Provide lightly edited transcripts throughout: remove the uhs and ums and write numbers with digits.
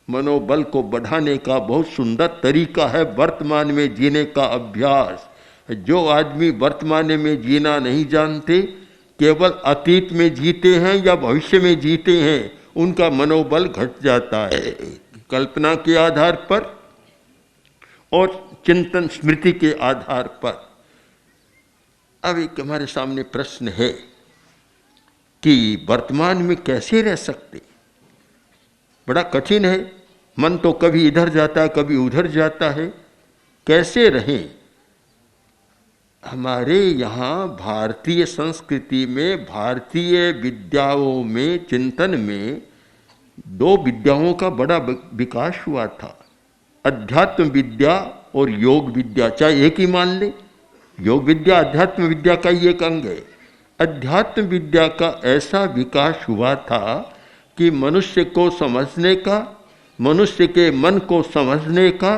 मनोबल को बढ़ाने का बहुत सुंदर तरीका है वर्तमान में जीने का अभ्यास। जो आदमी वर्तमान में जीना नहीं जानते, केवल अतीत में जीते हैं या भविष्य में जीते हैं, उनका मनोबल घट जाता है कल्पना के आधार पर और चिंतन स्मृति के आधार पर। अब एक हमारे सामने प्रश्न है कि वर्तमान में कैसे रह सकते। बड़ा कठिन है, मन तो कभी इधर जाता है कभी उधर जाता है, कैसे रहें। हमारे यहाँ भारतीय संस्कृति में, भारतीय विद्याओं में, चिंतन में दो विद्याओं का बड़ा विकास हुआ था, अध्यात्म विद्या और योग विद्या। चाहे एक ही मान ले, योग विद्या अध्यात्म विद्या का ही एक अंग है। अध्यात्म विद्या का ऐसा विकास हुआ था कि मनुष्य को समझने का, मनुष्य के मन को समझने का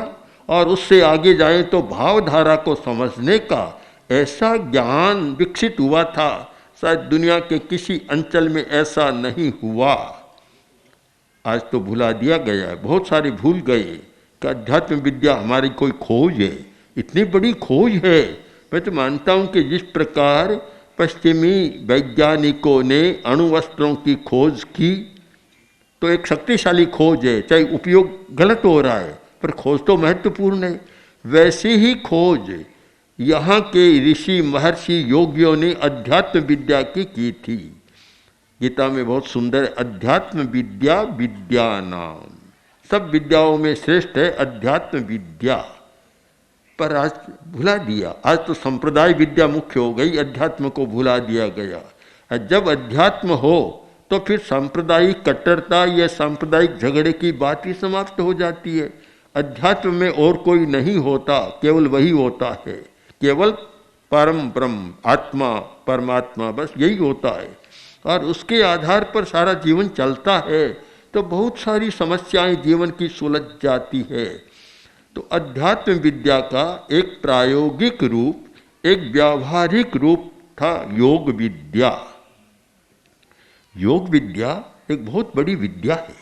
और उससे आगे जाए तो भावधारा को समझने का ऐसा ज्ञान विकसित हुआ था, शायद दुनिया के किसी अंचल में ऐसा नहीं हुआ। आज तो भुला दिया गया है, बहुत सारे भूल गए कि अध्यात्म विद्या हमारी कोई खोज है, इतनी बड़ी खोज है। मैं तो मानता हूँ कि जिस प्रकार पश्चिमी वैज्ञानिकों ने अणुवस्त्रों की खोज की तो एक शक्तिशाली खोज है, चाहे उपयोग गलत हो रहा है पर खोज तो महत्वपूर्ण है। वैसी ही खोज यहाँ के ऋषि महर्षि योगियों ने अध्यात्म विद्या की थी। गीता में बहुत सुंदर, अध्यात्म विद्या विद्या नाम, सब विद्याओं में श्रेष्ठ है अध्यात्म विद्या। पर आज भुला दिया, आज तो संप्रदाय विद्या मुख्य हो गई, अध्यात्म को भुला दिया गया। जब अध्यात्म हो तो फिर सांप्रदायिक कट्टरता या सांप्रदायिक झगड़े की बात ही समाप्त हो जाती है। अध्यात्म में और कोई नहीं होता, केवल वही होता है, केवल परम ब्रह्म आत्मा परमात्मा, बस यही होता है और उसके आधार पर सारा जीवन चलता है। तो बहुत सारी समस्याएं जीवन की सुलझ जाती है। तो अध्यात्म विद्या का एक प्रायोगिक रूप, एक व्यावहारिक रूप था योग विद्या। योग विद्या एक बहुत बड़ी विद्या है।